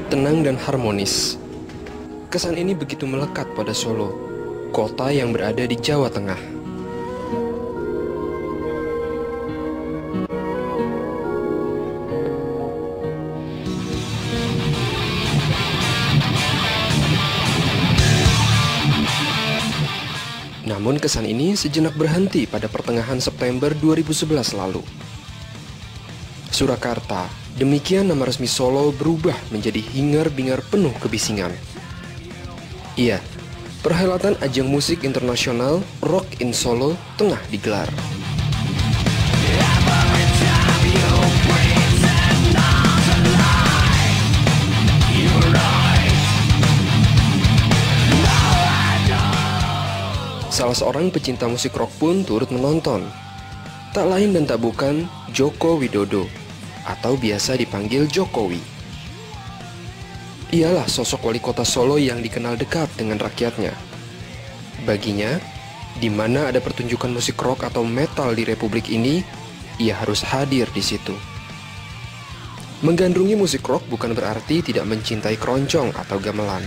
tenang dan harmonis. Kesan ini begitu melekat pada Solo, kota yang berada di Jawa Tengah. Namun kesan ini sejenak berhenti pada pertengahan September 2011 lalu. Surakarta, demikian nama resmi Solo, berubah menjadi hingar-bingar penuh kebisingan. Iya, perhelatan ajang musik internasional Rock in Solo tengah digelar. Salah seorang pecinta musik rock pun turut menonton. Tak lain dan tak bukan Joko Widodo, atau biasa dipanggil Jokowi. Ialah sosok wali kota Solo yang dikenal dekat dengan rakyatnya. Baginya, di mana ada pertunjukan musik rock atau metal di republik ini, ia harus hadir di situ. Menggandrungi musik rock bukan berarti tidak mencintai keroncong atau gamelan.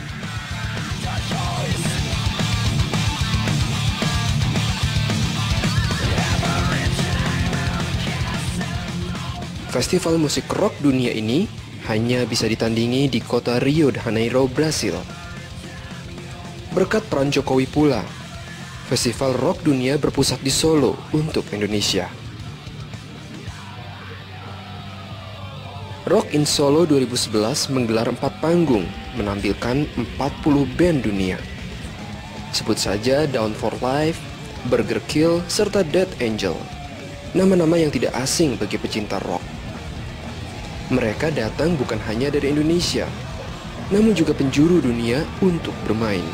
Festival musik rock dunia ini hanya bisa ditandingi di kota Rio de Janeiro, Brasil. Berkat peran Jokowi pula, festival rock dunia berpusat di Solo untuk Indonesia. Rock in Solo 2011 menggelar 4 panggung, menampilkan 40 band dunia. Sebut saja Down for Life, Burger Kill, serta Dead Angel. Nama-nama yang tidak asing bagi pecinta rock. Mereka datang bukan hanya dari Indonesia, namun juga penjuru dunia untuk bermain.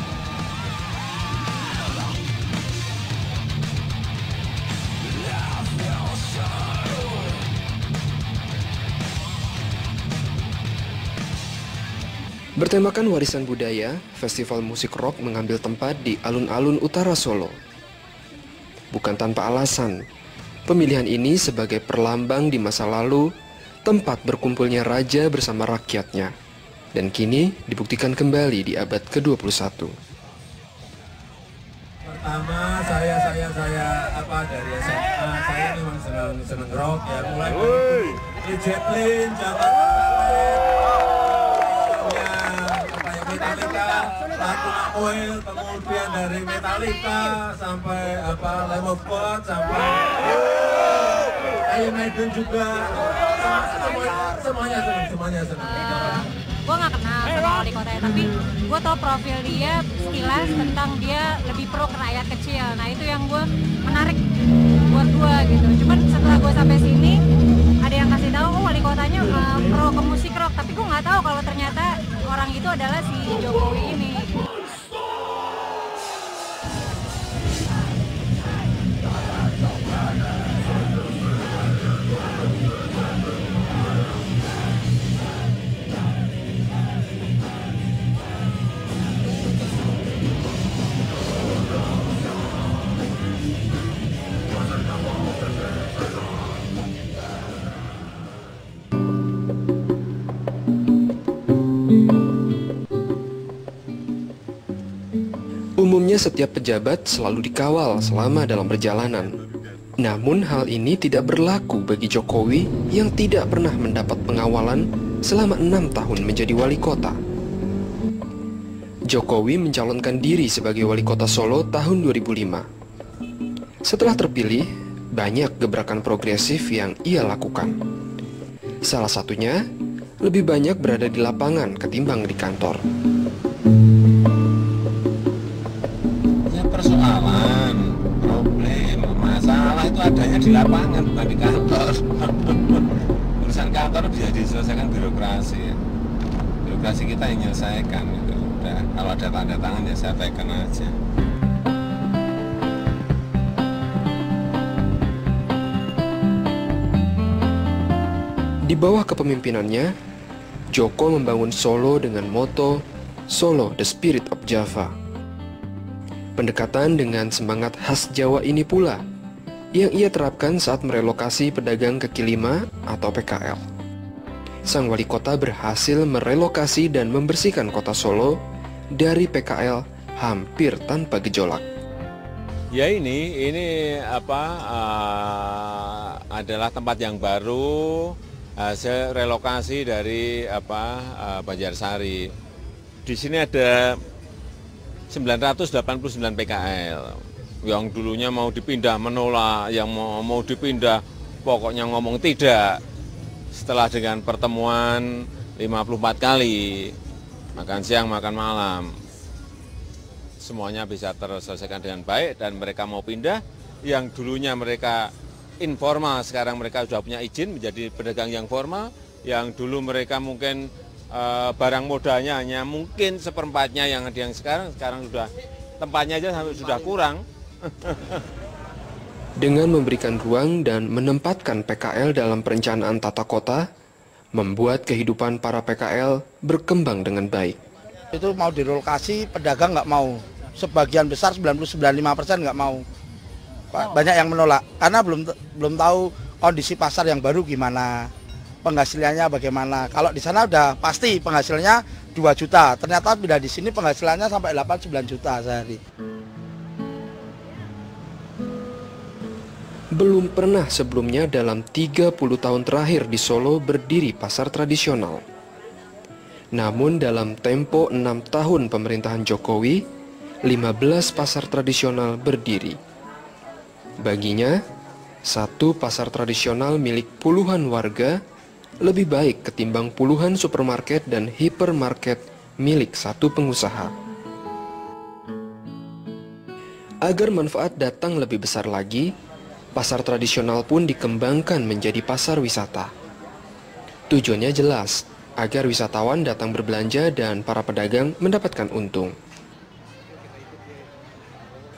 Bertemakan warisan budaya, festival musik rock mengambil tempat di alun-alun utara Solo. Bukan tanpa alasan, pemilihan ini sebagai perlambang di masa lalu, tempat berkumpulnya raja bersama rakyatnya, dan kini dibuktikan kembali di abad ke-21. Pertama saya dari SMA saya memang senang rock ya, mulai dari Zeppelin, Metallica, lagu Oil, kemudian dari Metallica sampai Lamb of God, sampai Iron Maiden juga. Semuanya senang. Gue gak kenal sama wali kotanya, tapi gue tau profil dia sekilas tentang dia lebih pro ke rakyat kecil. Nah itu yang gue menarik buat gue gitu. Cuman setelah gue sampai sini, ada yang kasih tahu oh wali kotanya pro ke musik rock, tapi gue nggak tahu kalau ternyata orang itu adalah si Jokowi ini. Umumnya setiap pejabat selalu dikawal selama dalam perjalanan. Namun hal ini tidak berlaku bagi Jokowi yang tidak pernah mendapat pengawalan selama 6 tahun menjadi wali kota. Jokowi mencalonkan diri sebagai wali kota Solo tahun 2005. Setelah terpilih, banyak gebrakan progresif yang ia lakukan. Salah satunya, lebih banyak berada di lapangan ketimbang di kantor. Persoalan, problem, masalah itu adanya di lapangan, bukan di kantor. Urusan kantor bisa diselesaikan birokrasi. Birokrasi kita yang menyelesaikan gitu. Udah, kalau ada tanda tangan ya saya sampaikan aja. Di bawah kepemimpinannya, Joko membangun Solo dengan moto Solo the Spirit of Java. Pendekatan dengan semangat khas Jawa ini pula yang ia terapkan saat merelokasi pedagang kaki lima atau PKL. sang wali kota berhasil merelokasi dan membersihkan kota Solo dari PKL hampir tanpa gejolak. Ya ini adalah tempat yang baru hasil relokasi dari Banjarsari. Di sini ada 989 PKL yang dulunya mau dipindah menolak, yang mau dipindah pokoknya ngomong tidak. Setelah dengan pertemuan 54 kali, makan siang, makan malam, semuanya bisa terselesaikan dengan baik dan mereka mau pindah. Yang dulunya mereka informal, sekarang mereka sudah punya izin menjadi pedagang yang formal. Yang dulu mereka mungkin barang modalnya hanya mungkin seperempatnya yang ada yang sekarang sudah tempatnya aja sudah kurang. Dengan memberikan ruang dan menempatkan PKL dalam perencanaan tata kota, membuat kehidupan para PKL berkembang dengan baik. Itu mau direlokasi, pedagang nggak mau. Sebagian besar 99,5% nggak mau. Banyak yang menolak karena belum tahu kondisi pasar yang baru gimana, penghasilannya bagaimana. Kalau di sana udah pasti penghasilannya 2 juta, ternyata pindah di sini penghasilannya sampai 8-9 juta sehari. Belum pernah sebelumnya dalam 30 tahun terakhir di Solo berdiri pasar tradisional. Namun dalam tempo 6 tahun pemerintahan Jokowi, 15 pasar tradisional berdiri. Baginya, satu pasar tradisional milik puluhan warga lebih baik ketimbang puluhan supermarket dan hipermarket milik satu pengusaha. Agar manfaat datang lebih besar lagi, pasar tradisional pun dikembangkan menjadi pasar wisata. Tujuannya jelas, agar wisatawan datang berbelanja dan para pedagang mendapatkan untung.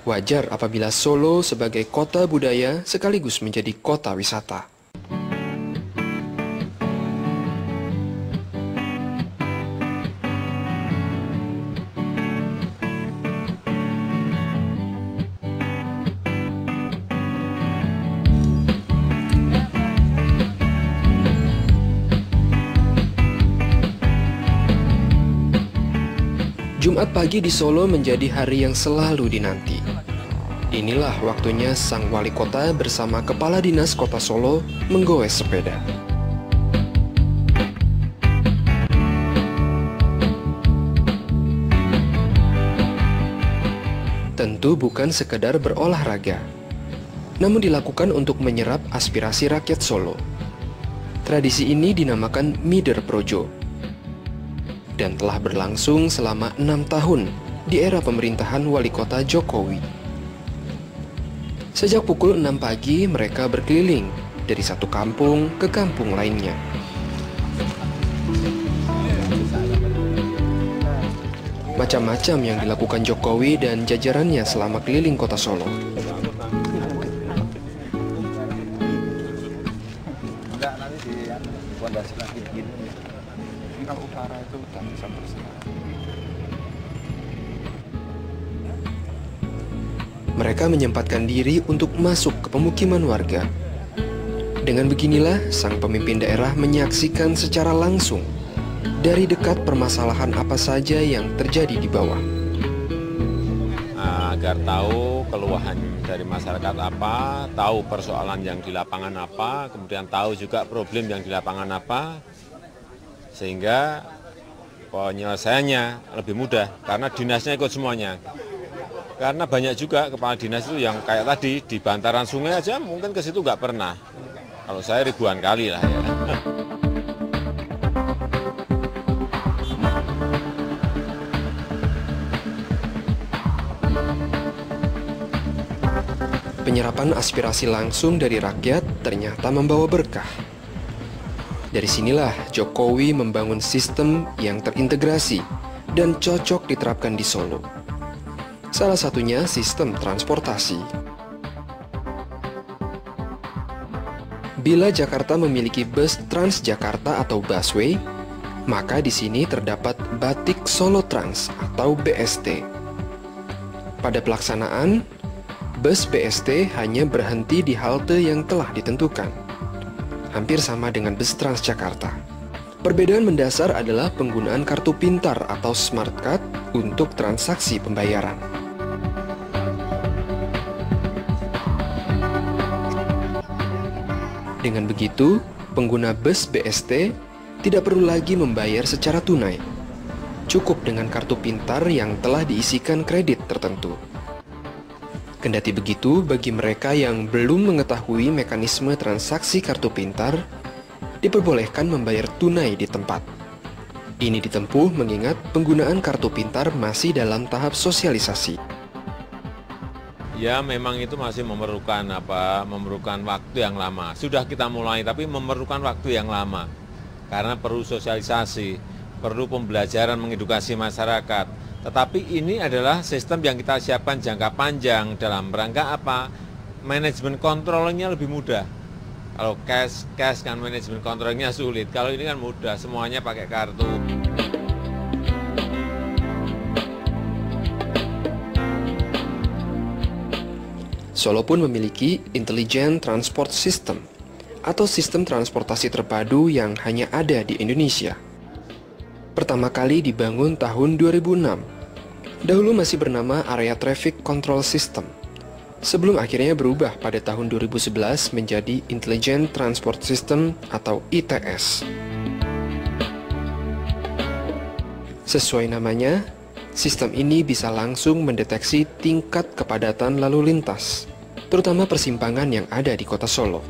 Wajar apabila Solo sebagai kota budaya sekaligus menjadi kota wisata. Jumat pagi di Solo menjadi hari yang selalu dinanti. Inilah waktunya sang wali kota bersama Kepala Dinas Kota Solo menggoes sepeda. Tentu bukan sekedar berolahraga, namun dilakukan untuk menyerap aspirasi rakyat Solo. Tradisi ini dinamakan Mider Projo dan telah berlangsung selama 6 tahun di era pemerintahan wali kota Jokowi. Sejak pukul 6 pagi mereka berkeliling dari satu kampung ke kampung lainnya. Macam-macam yang dilakukan Jokowi dan jajarannya selama keliling kota Solo. Mereka menyempatkan diri untuk masuk ke pemukiman warga. Dengan beginilah, sang pemimpin daerah menyaksikan secara langsung dari dekat permasalahan apa saja yang terjadi di bawah. Agar tahu keluhan dari masyarakat apa, tahu persoalan yang di lapangan apa, kemudian tahu juga problem yang di lapangan apa, sehingga penyelesaiannya lebih mudah karena dinasnya ikut semuanya. Karena banyak juga kepala dinas itu yang kayak tadi di bantaran sungai aja mungkin ke situ nggak pernah. Kalau saya ribuan kali lah ya. Penyerapan aspirasi langsung dari rakyat ternyata membawa berkah. Dari sinilah Jokowi membangun sistem yang terintegrasi dan cocok diterapkan di Solo. Salah satunya sistem transportasi. Bila Jakarta memiliki bus Transjakarta atau busway, maka di sini terdapat Batik Solo Trans atau BST. Pada pelaksanaan, bus BST hanya berhenti di halte yang telah ditentukan, hampir sama dengan bus Transjakarta. Perbedaan mendasar adalah penggunaan kartu pintar atau smart card untuk transaksi pembayaran. Dengan begitu, pengguna bus BST tidak perlu lagi membayar secara tunai. Cukup dengan kartu pintar yang telah diisikan kredit tertentu. Kendati begitu, bagi mereka yang belum mengetahui mekanisme transaksi kartu pintar, diperbolehkan membayar tunai di tempat. Ini ditempuh mengingat penggunaan kartu pintar masih dalam tahap sosialisasi. Ya memang itu masih memerlukan waktu yang lama. Sudah kita mulai tapi memerlukan waktu yang lama. Karena perlu sosialisasi, perlu pembelajaran mengedukasi masyarakat. Tetapi ini adalah sistem yang kita siapkan jangka panjang dalam rangka apa? Manajemen kontrolnya lebih mudah. Kalau cash kan manajemen kontrolnya sulit. Kalau ini kan mudah, semuanya pakai kartu. Solo pun memiliki Intelligent Transport System atau sistem transportasi terpadu yang hanya ada di Indonesia. Pertama kali dibangun tahun 2006. Dahulu masih bernama Area Traffic Control System. Sebelum akhirnya berubah pada tahun 2011 menjadi Intelligent Transport System atau ITS. Sesuai namanya, sistem ini bisa langsung mendeteksi tingkat kepadatan lalu lintas, terutama persimpangan yang ada di kota Solo.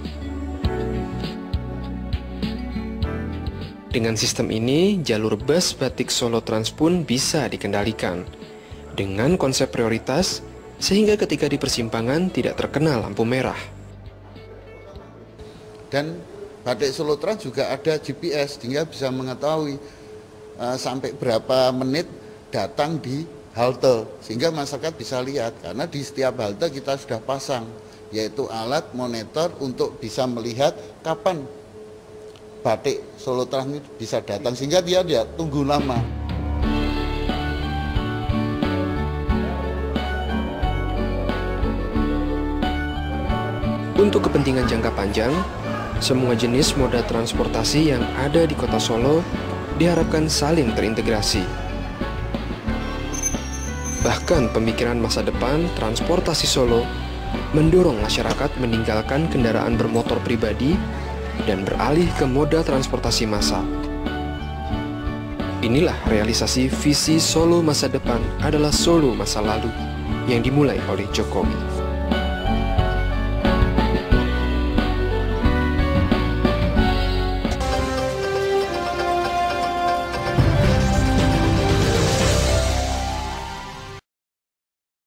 Dengan sistem ini, jalur bus Batik Solo Trans pun bisa dikendalikan dengan konsep prioritas, sehingga ketika di persimpangan tidak terkena lampu merah. Dan Batik Solo Trans juga ada GPS, sehingga bisa mengetahui sampai berapa menit datang di halte, sehingga masyarakat bisa lihat, karena di setiap halte kita sudah pasang, yaitu alat monitor untuk bisa melihat kapan Batik Solo Trans bisa datang, sehingga dia tidak tunggu lama. Untuk kepentingan jangka panjang, semua jenis moda transportasi yang ada di kota Solo diharapkan saling terintegrasi. Bahkan pemikiran masa depan transportasi Solo mendorong masyarakat meninggalkan kendaraan bermotor pribadi dan beralih ke moda transportasi massal. Inilah realisasi visi Solo masa depan adalah Solo masa lalu yang dimulai oleh Jokowi.